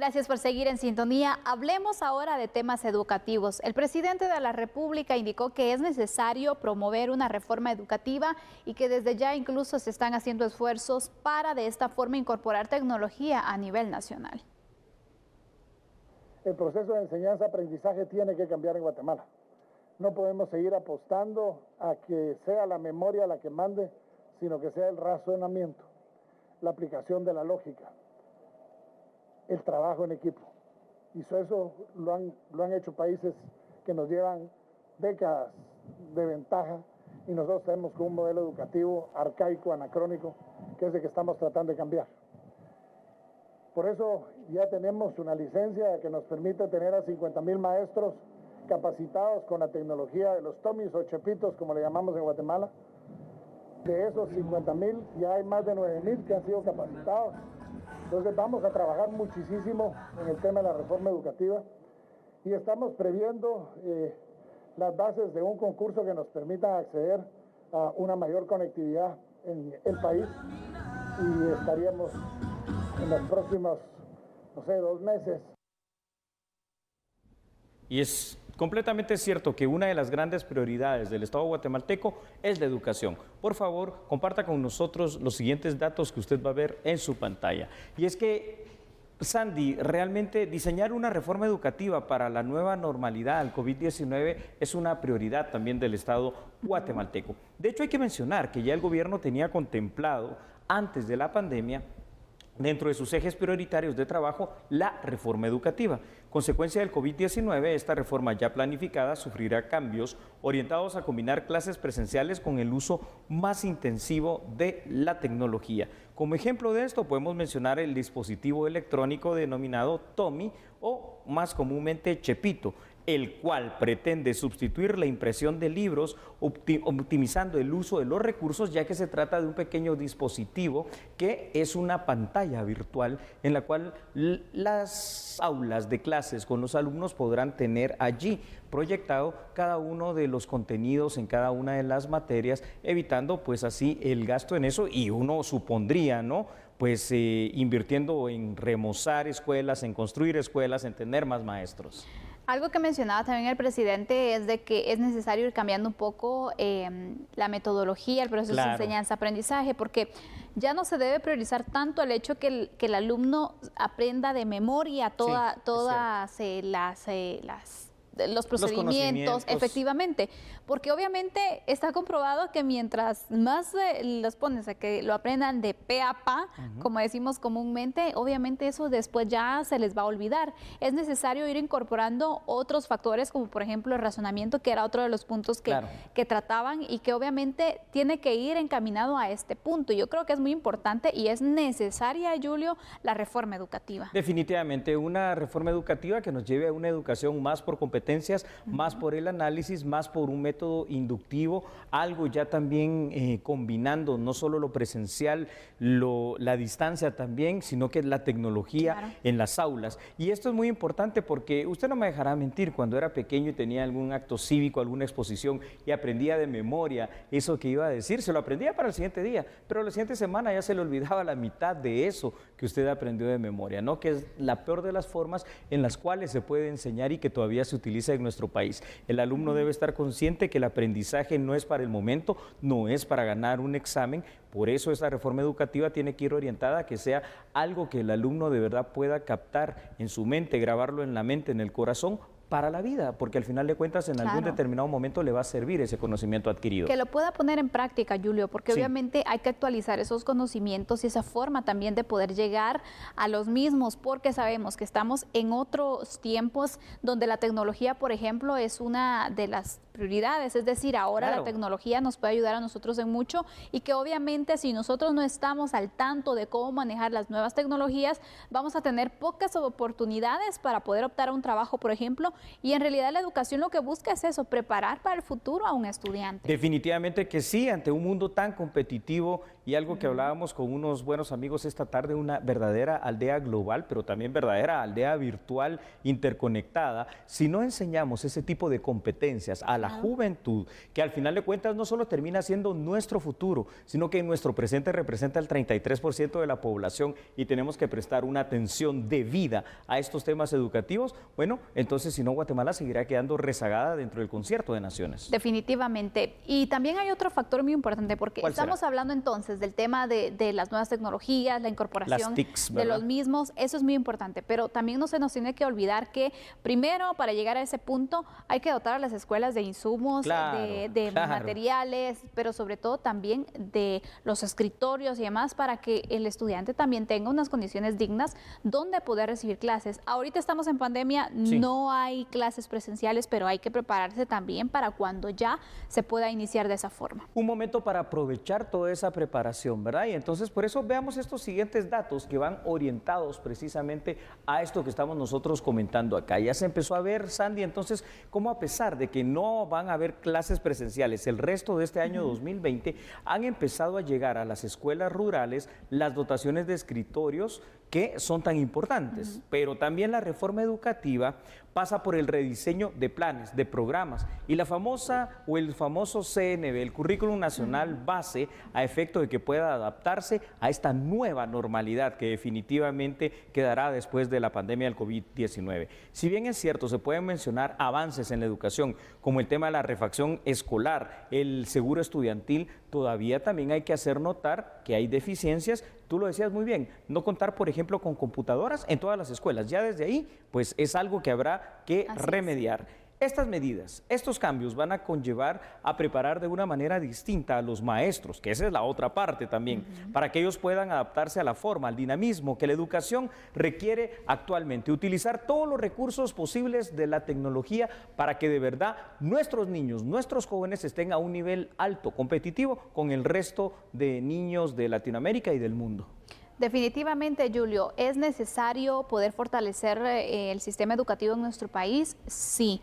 Gracias por seguir en sintonía. Hablemos ahora de temas educativos. El presidente de la República indicó que es necesario promover una reforma educativa y que desde ya incluso se están haciendo esfuerzos para de esta forma incorporar tecnología a nivel nacional. El proceso de enseñanza-aprendizaje tiene que cambiar en Guatemala. No podemos seguir apostando a que sea la memoria la que mande, sino que sea el razonamiento, la aplicación de la lógica, el trabajo en equipo. Y eso lo han hecho países que nos llevan décadas de ventaja y nosotros tenemos con un modelo educativo arcaico, anacrónico, que es el que estamos tratando de cambiar. Por eso ya tenemos una licencia que nos permite tener a 50,000 maestros capacitados con la tecnología de los tomis o chepitos, como le llamamos en Guatemala. De esos 50,000 ya hay más de 9,000 que han sido capacitados. Entonces vamos a trabajar muchísimo en el tema de la reforma educativa y estamos previendo las bases de un concurso que nos permita acceder a una mayor conectividad en el país y estaríamos en los próximos, 2 meses. Y es completamente cierto que una de las grandes prioridades del Estado guatemalteco es la educación. Por favor, comparta con nosotros los siguientes datos que usted va a ver en su pantalla. Y es que, Sandy, realmente diseñar una reforma educativa para la nueva normalidad al COVID-19 es una prioridad también del Estado guatemalteco. De hecho, hay que mencionar que ya el gobierno tenía contemplado, antes de la pandemia, dentro de sus ejes prioritarios de trabajo, la reforma educativa. Consecuencia del COVID-19, esta reforma ya planificada sufrirá cambios orientados a combinar clases presenciales con el uso más intensivo de la tecnología. Como ejemplo de esto podemos mencionar el dispositivo electrónico denominado TOMI o más comúnmente Chepito, el cual pretende sustituir la impresión de libros optimizando el uso de los recursos, ya que se trata de un pequeño dispositivo que es una pantalla virtual en la cual las aulas de clases con los alumnos podrán tener allí proyectado cada uno de los contenidos en cada una de las materias, evitando pues así el gasto en eso y uno supondría, ¿no? Pues invirtiendo en remozar escuelas, en construir escuelas, en tener más maestros. Algo que mencionaba también el presidente es de que es necesario ir cambiando un poco la metodología, el proceso de enseñanza-aprendizaje, porque ya no se debe priorizar tanto el hecho que el alumno aprenda de memoria todas los procedimientos, efectivamente, porque obviamente está comprobado que mientras más los pones a que lo aprendan de pe a pa, como decimos comúnmente, obviamente eso después ya se les va a olvidar. Es necesario ir incorporando otros factores, como por ejemplo el razonamiento, que era otro de los puntos que trataban y que obviamente tiene que ir encaminado a este punto. Yo creo que es muy importante y es necesaria, Julio, la reforma educativa. Definitivamente, una reforma educativa que nos lleve a una educación más por competencias, más por el análisis, más por un método inductivo, algo ya también combinando no solo lo presencial, la distancia también, sino que la tecnología en las aulas. Y esto es muy importante porque usted no me dejará mentir, cuando era pequeño y tenía algún acto cívico, alguna exposición y aprendía de memoria eso que iba a decir, se lo aprendía para el siguiente día, pero la siguiente semana ya se le olvidaba la mitad de eso que usted aprendió de memoria, ¿no? Que es la peor de las formas en las cuales se puede enseñar y que todavía se utiliza en nuestro país. El alumno debe estar consciente que el aprendizaje no es para el momento, no es para ganar un examen. Por eso esta reforma educativa tiene que ir orientada a que sea algo que el alumno de verdad pueda captar en su mente, grabarlo en la mente, en el corazón, para la vida, porque al final de cuentas en algún determinado momento le va a servir ese conocimiento adquirido. Que lo pueda poner en práctica, Julio, porque obviamente hay que actualizar esos conocimientos y esa forma también de poder llegar a los mismos, porque sabemos que estamos en otros tiempos donde la tecnología, por ejemplo, es una de las prioridades, es decir, ahora la tecnología nos puede ayudar a nosotros en mucho y que obviamente si nosotros no estamos al tanto de cómo manejar las nuevas tecnologías, vamos a tener pocas oportunidades para poder optar a un trabajo, por ejemplo, y en realidad la educación lo que busca es eso, preparar para el futuro a un estudiante. Definitivamente que sí, ante un mundo tan competitivo y algo que hablábamos con unos buenos amigos esta tarde, una verdadera aldea global, pero también verdadera aldea virtual interconectada. Si no enseñamos ese tipo de competencias a la juventud, que al final de cuentas no solo termina siendo nuestro futuro, sino que en nuestro presente representa el 33% de la población y tenemos que prestar una atención debida a estos temas educativos, bueno, entonces si no, Guatemala seguirá quedando rezagada dentro del concierto de naciones. Definitivamente. Y también hay otro factor muy importante, porque estamos hablando entonces del tema de las nuevas tecnologías, la incorporación de los mismos, eso es muy importante, pero también no se nos tiene que olvidar que primero, para llegar a ese punto, hay que dotar a las escuelas de insumos, de materiales, pero sobre todo también de los escritorios y demás, para que el estudiante también tenga unas condiciones dignas donde poder recibir clases. Ahorita estamos en pandemia, no hay clases presenciales, pero hay que prepararse también para cuando ya se pueda iniciar de esa forma. Un momento para aprovechar toda esa preparación, ¿verdad? Y entonces por eso veamos estos siguientes datos que van orientados precisamente a esto que estamos nosotros comentando acá. Ya se empezó a ver, Sandy, entonces, cómo a pesar de que no van a haber clases presenciales el resto de este año 2020, han empezado a llegar a las escuelas rurales las dotaciones de escritorios que son tan importantes, pero también la reforma educativa pasa por el rediseño de planes, de programas y la famosa o el famoso CNB, el Currículum Nacional Base, a efecto de que pueda adaptarse a esta nueva normalidad que definitivamente quedará después de la pandemia del COVID-19. Si bien es cierto, se pueden mencionar avances en la educación, como el tema de la refacción escolar, el seguro estudiantil, todavía también hay que hacer notar que hay deficiencias. Tú lo decías muy bien, no contar, por ejemplo, con computadoras en todas las escuelas. Ya desde ahí, pues es algo que habrá que remediar. Estas medidas, estos cambios van a conllevar a preparar de una manera distinta a los maestros, que esa es la otra parte también, para que ellos puedan adaptarse a la forma, al dinamismo que la educación requiere actualmente. Utilizar todos los recursos posibles de la tecnología para que de verdad nuestros niños, nuestros jóvenes estén a un nivel alto, competitivo con el resto de niños de Latinoamérica y del mundo. Definitivamente, Julio, ¿es necesario poder fortalecer el sistema educativo en nuestro país? Sí.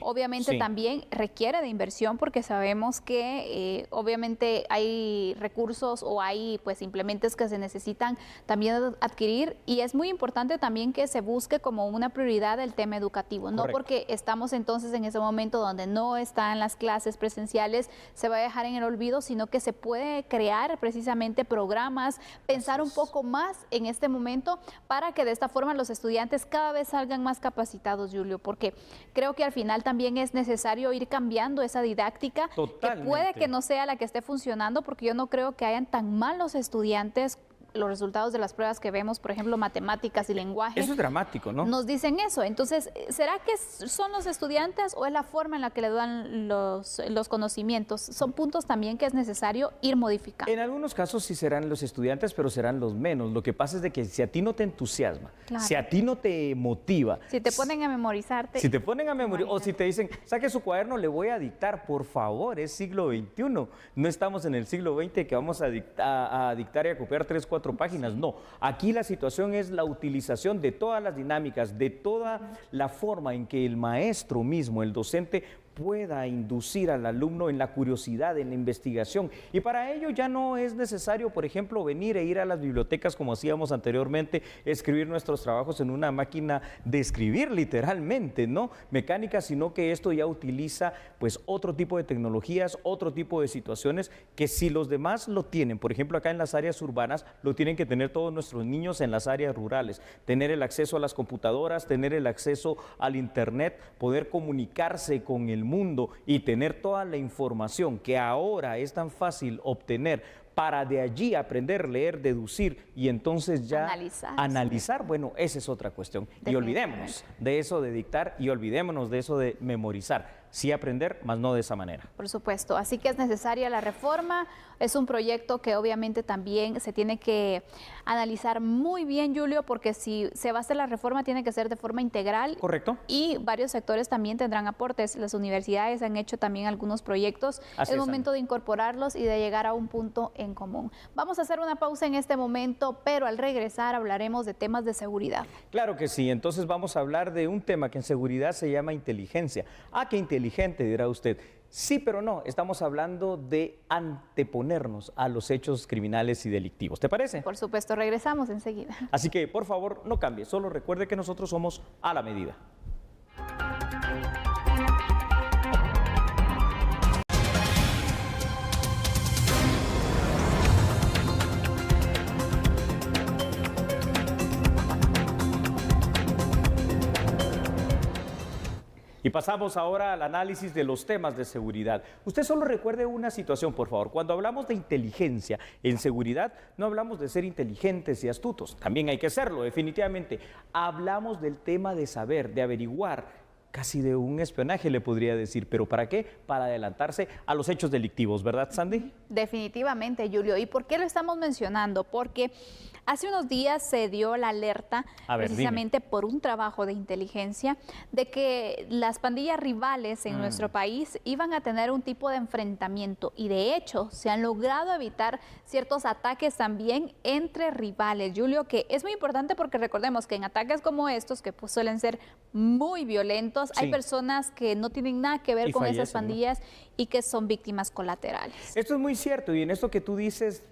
Obviamente también requiere de inversión, porque sabemos que obviamente hay recursos o hay pues implementos que se necesitan también adquirir, y es muy importante también que se busque como una prioridad el tema educativo. No porque estamos entonces en ese momento donde no están las clases presenciales, se va a dejar en el olvido, sino que se puede crear precisamente programas, pensar un poco más en este momento para que de esta forma los estudiantes cada vez salgan más capacitados, Julio, porque creo que al final también es necesario ir cambiando esa didáctica, que puede que no sea la que esté funcionando, porque yo no creo que hayan tan malos estudiantes. Los resultados de las pruebas que vemos, por ejemplo, matemáticas y lenguaje. Eso es dramático, ¿no? Nos dicen eso. Entonces, ¿será que son los estudiantes o es la forma en la que le dan los conocimientos? Son puntos también que es necesario ir modificando. En algunos casos sí serán los estudiantes, pero serán los menos. Lo que pasa es de que si a ti no te entusiasma, si a ti no te motiva. Si te ponen a memorizarte. Si te ponen a memorizar, o si te dicen, saque su cuaderno, le voy a dictar. Por favor, es siglo XXI. No estamos en el siglo XX que vamos a dictar y a copiar 3, 4 páginas, no. Aquí la situación es la utilización de todas las dinámicas, de toda la forma en que el maestro mismo, el docente, pueda inducir al alumno en la curiosidad, en la investigación. Y para ello ya no es necesario, por ejemplo, venir e ir a las bibliotecas como hacíamos anteriormente, escribir nuestros trabajos en una máquina de escribir literalmente, ¿no? Mecánica, sino que esto ya utiliza pues otro tipo de tecnologías, otro tipo de situaciones que si los demás lo tienen, por ejemplo, acá en las áreas urbanas, lo tienen que tener todos nuestros niños en las áreas rurales, tener el acceso a las computadoras, tener el acceso al internet, poder comunicarse con el mundo y tener toda la información que ahora es tan fácil obtener para de allí aprender, leer, deducir y entonces ya analizar. Bueno, esa es otra cuestión. Y olvidémonos de eso de dictar y olvidémonos de eso de memorizar. Sí aprender, más no de esa manera. Por supuesto, así que es necesaria la reforma. Es un proyecto que obviamente también se tiene que analizar muy bien, Julio, porque si se va a hacer la reforma tiene que ser de forma integral. Correcto. Y varios sectores también tendrán aportes. Las universidades han hecho también algunos proyectos. Es momento de incorporarlos y de llegar a un punto en común. Vamos a hacer una pausa en este momento, pero al regresar hablaremos de temas de seguridad. Claro que sí, entonces vamos a hablar de un tema que en seguridad se llama inteligencia. ¿Ah, qué inteligente, dirá usted? Sí, pero no, estamos hablando de anteponernos a los hechos criminales y delictivos. ¿Te parece? Por supuesto, regresamos enseguida. Así que, por favor, no cambie, solo recuerde que nosotros somos a la medida. Y pasamos ahora al análisis de los temas de seguridad. Usted solo recuerde una situación, por favor. Cuando hablamos de inteligencia en seguridad, no hablamos de ser inteligentes y astutos. También hay que serlo, definitivamente. Hablamos del tema de saber, de averiguar, casi de un espionaje, le podría decir. ¿Pero para qué? Para adelantarse a los hechos delictivos, ¿verdad, Sandy? Definitivamente, Julio. ¿Y por qué lo estamos mencionando? Porque hace unos días se dio la alerta, precisamente por un trabajo de inteligencia, de que las pandillas rivales en nuestro país iban a tener un tipo de enfrentamiento. Y de hecho, se han logrado evitar ciertos ataques también entre rivales. Julio, que es muy importante porque recordemos que en ataques como estos, que pues suelen ser muy violentos, hay personas que no tienen nada que ver con esas pandillas, ¿no? Y que son víctimas colaterales. Esto es muy cierto, y en esto que tú dices,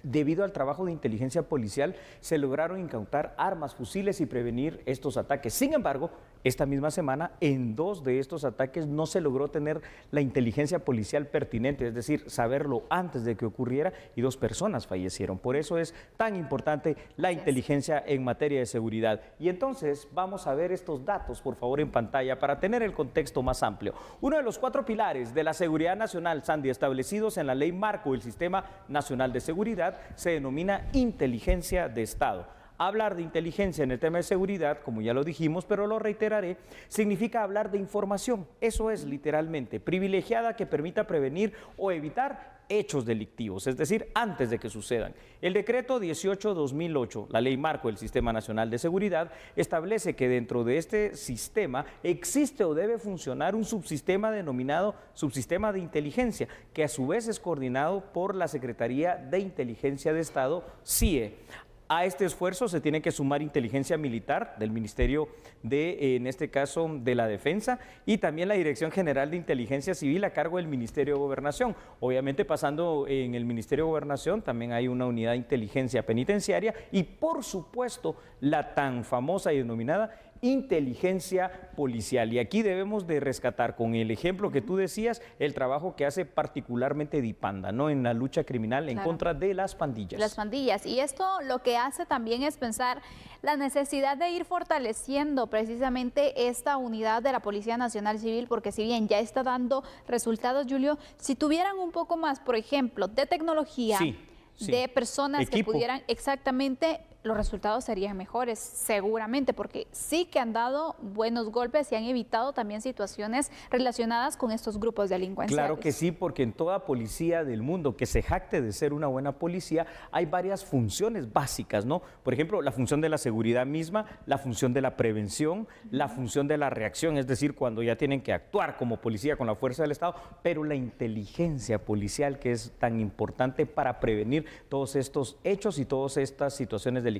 debido al trabajo de inteligencia policial, se lograron incautar armas, fusiles y prevenir estos ataques. Sin embargo, esta misma semana, en 2 de estos ataques no se logró tener la inteligencia policial pertinente, es decir, saberlo antes de que ocurriera, y 2 personas fallecieron. Por eso es tan importante la inteligencia en materia de seguridad. Y entonces vamos a ver estos datos, por favor, en pantalla, para tener el contexto más amplio. Uno de los 4 pilares de la seguridad nacional, Sandy, establecidos en la Ley Marco del Sistema Nacional de Seguridad, se denomina inteligencia de Estado. Hablar de inteligencia en el tema de seguridad, como ya lo dijimos, pero lo reiteraré, significa hablar de información. Eso es literalmente privilegiada que permita prevenir o evitar hechos delictivos, es decir, antes de que sucedan. El decreto 18/2008, la Ley Marco del Sistema Nacional de Seguridad, establece que dentro de este sistema existe o debe funcionar un subsistema denominado Subsistema de Inteligencia, que a su vez es coordinado por la Secretaría de Inteligencia de Estado, CIE. A este esfuerzo se tiene que sumar inteligencia militar del Ministerio en este caso, de la Defensa, y también la Dirección General de Inteligencia Civil a cargo del Ministerio de Gobernación. Obviamente, pasando en el Ministerio de Gobernación, también hay una unidad de inteligencia penitenciaria y, por supuesto, la tan famosa y denominada inteligencia policial. Y aquí debemos de rescatar, con el ejemplo que tú decías, el trabajo que hace particularmente Dipanda, ¿no?, en la lucha criminal en contra de las pandillas. Las pandillas. Y esto lo que hace también es pensar la necesidad de ir fortaleciendo precisamente esta unidad de la Policía Nacional Civil, porque si bien ya está dando resultados, Julio, si tuvieran un poco más, por ejemplo, de tecnología, de personas que pudieran exactamente, los resultados serían mejores, seguramente, porque sí que han dado buenos golpes y han evitado también situaciones relacionadas con estos grupos delincuenciales. Claro que sí, porque en toda policía del mundo que se jacte de ser una buena policía, hay varias funciones básicas, ¿no? Por ejemplo, la función de la seguridad misma, la función de la prevención, la función de la reacción, es decir, cuando ya tienen que actuar como policía con la fuerza del Estado, pero la inteligencia policial, que es tan importante para prevenir todos estos hechos y todas estas situaciones delictivas.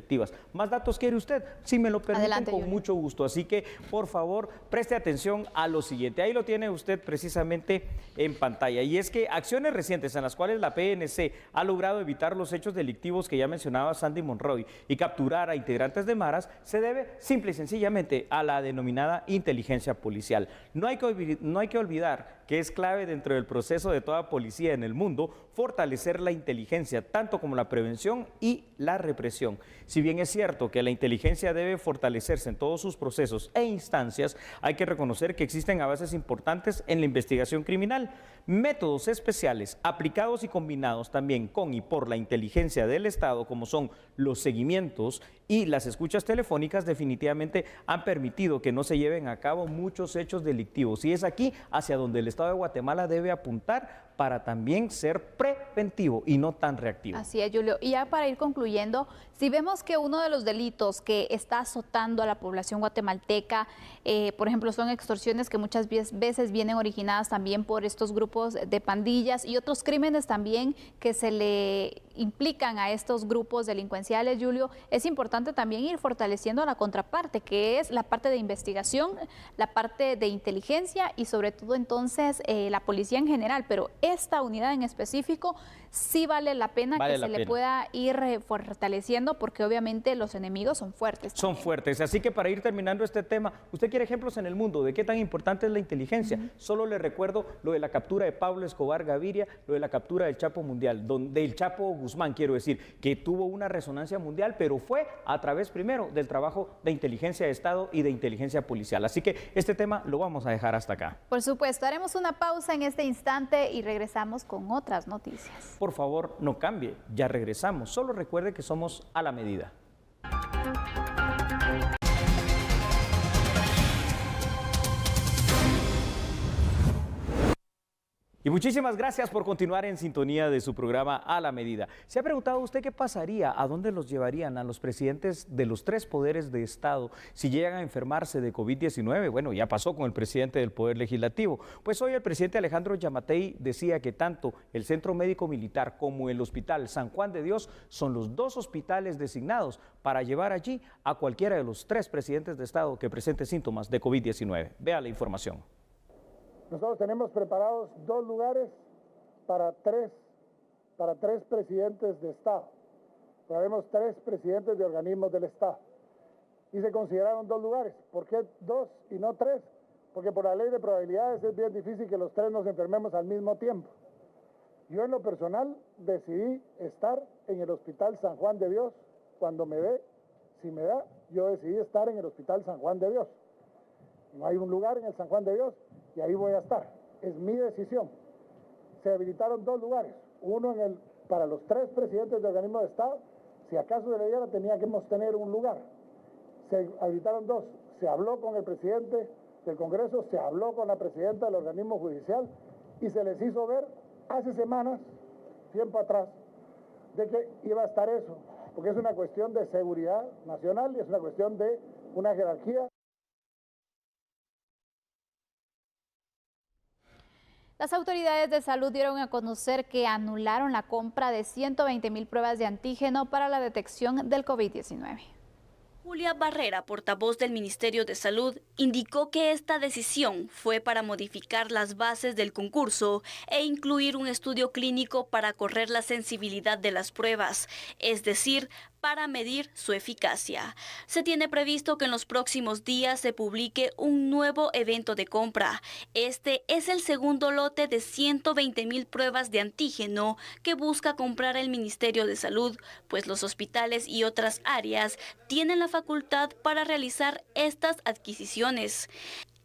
¿Más datos quiere usted? Si me lo permiten, adelante, con mucho gusto. Así que, por favor, preste atención a lo siguiente. Ahí lo tiene usted precisamente en pantalla. Y es que acciones recientes en las cuales la PNC ha logrado evitar los hechos delictivos que ya mencionaba Sandy Monroy y capturar a integrantes de maras se debe simple y sencillamente a la denominada inteligencia policial. No hay que olvidar que es clave dentro del proceso de toda policía en el mundo fortalecer la inteligencia, tanto como la prevención y la represión. Si bien es cierto que la inteligencia debe fortalecerse en todos sus procesos e instancias, hay que reconocer que existen avances importantes en la investigación criminal, métodos especiales aplicados y combinados también con y por la inteligencia del Estado, como son los seguimientos y las escuchas telefónicas, definitivamente han permitido que no se lleven a cabo muchos hechos delictivos. Y es aquí hacia donde el Estado de Guatemala debe apuntar para también ser preventivo y no tan reactivo. Así es, Julio. Y ya para ir concluyendo, si vemos que uno de los delitos que está azotando a la población guatemalteca, por ejemplo, son extorsiones que muchas veces vienen originadas también por estos grupos de pandillas y otros crímenes también que se le implican a estos grupos delincuenciales, Julio, es importante importante también ir fortaleciendo a la contraparte, que es la parte de investigación, la parte de inteligencia y sobre todo entonces la policía en general, pero esta unidad en específico sí vale la pena que se le pueda ir fortaleciendo, porque obviamente los enemigos son fuertes. Son fuertes, así que para ir terminando este tema, ¿usted quiere ejemplos en el mundo de qué tan importante es la inteligencia? Solo le recuerdo lo de la captura de Pablo Escobar Gaviria, lo de la captura del Chapo Mundial, del Chapo Guzmán, quiero decir, que tuvo una resonancia mundial, pero fue a través primero del trabajo de inteligencia de Estado y de inteligencia policial. Así que este tema lo vamos a dejar hasta acá. Por supuesto, haremos una pausa en este instante y regresamos con otras noticias. Por favor, no cambie, ya regresamos. Solo recuerde que somos a la medida. Y muchísimas gracias por continuar en sintonía de su programa A la Medida. ¿Se ha preguntado usted qué pasaría, a dónde los llevarían a los presidentes de los 3 poderes de Estado si llegan a enfermarse de COVID-19? Bueno, ya pasó con el presidente del Poder Legislativo. Pues hoy el presidente Alejandro Yamatei decía que tanto el Centro Médico Militar como el Hospital San Juan de Dios son los 2 hospitales designados para llevar allí a cualquiera de los 3 presidentes de Estado que presente síntomas de COVID-19. Vea la información. Nosotros tenemos preparados 2 lugares para tres presidentes de Estado. Tenemos 3 presidentes de organismos del Estado. Y se consideraron 2 lugares. ¿Por qué 2 y no 3? Porque por la ley de probabilidades es bien difícil que los 3 nos enfermemos al mismo tiempo. Yo en lo personal decidí estar en el Hospital San Juan de Dios cuando me dé. Si me da, yo decidí estar en el Hospital San Juan de Dios. No hay un lugar en el San Juan de Dios y ahí voy a estar. Es mi decisión. Se habilitaron 2 lugares. Uno para los 3 presidentes de organismos de Estado. Si acaso se le diera, teníamos tener un lugar. Se habilitaron 2. Se habló con el presidente del Congreso, se habló con la presidenta del organismo judicial y se les hizo ver hace semanas, tiempo atrás, de que iba a estar eso. Porque es una cuestión de seguridad nacional y es una cuestión de una jerarquía. Las autoridades de salud dieron a conocer que anularon la compra de 120,000 pruebas de antígeno para la detección del COVID-19. Julia Barrera, portavoz del Ministerio de Salud, indicó que esta decisión fue para modificar las bases del concurso e incluir un estudio clínico para correr la sensibilidad de las pruebas, es decir, para medir su eficacia. Se tiene previsto que en los próximos días se publique un nuevo evento de compra. Este es el segundo lote de 120,000 pruebas de antígeno que busca comprar el Ministerio de Salud, pues los hospitales y otras áreas tienen la facultad para realizar estas adquisiciones.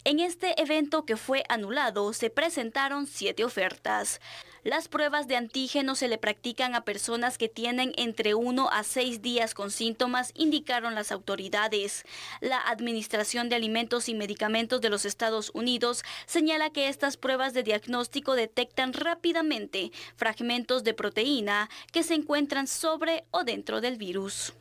En este evento que fue anulado se presentaron 7 ofertas. Las pruebas de antígeno se le practican a personas que tienen entre 1 a 6 días con síntomas, indicaron las autoridades. La Administración de Alimentos y Medicamentos de los Estados Unidos señala que estas pruebas de diagnóstico detectan rápidamente fragmentos de proteína que se encuentran sobre o dentro del virus.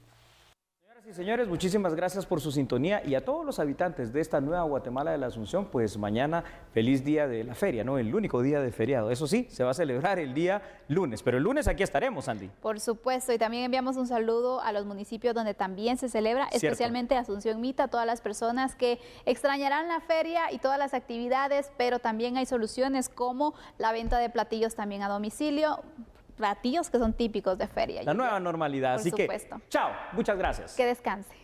Señoras y señores, muchísimas gracias por su sintonía y a todos los habitantes de esta nueva Guatemala de la Asunción, pues mañana feliz día de la feria, ¿no? El único día de feriado. Eso sí, se va a celebrar el día lunes, pero el lunes aquí estaremos, Andy. Por supuesto, y también enviamos un saludo a los municipios donde también se celebra, especialmente Asunción Mita, todas las personas que extrañarán la feria y todas las actividades, pero también hay soluciones como la venta de platillos también a domicilio, platillos que son típicos de feria. La nueva normalidad, así que chao, muchas gracias. Que descanse.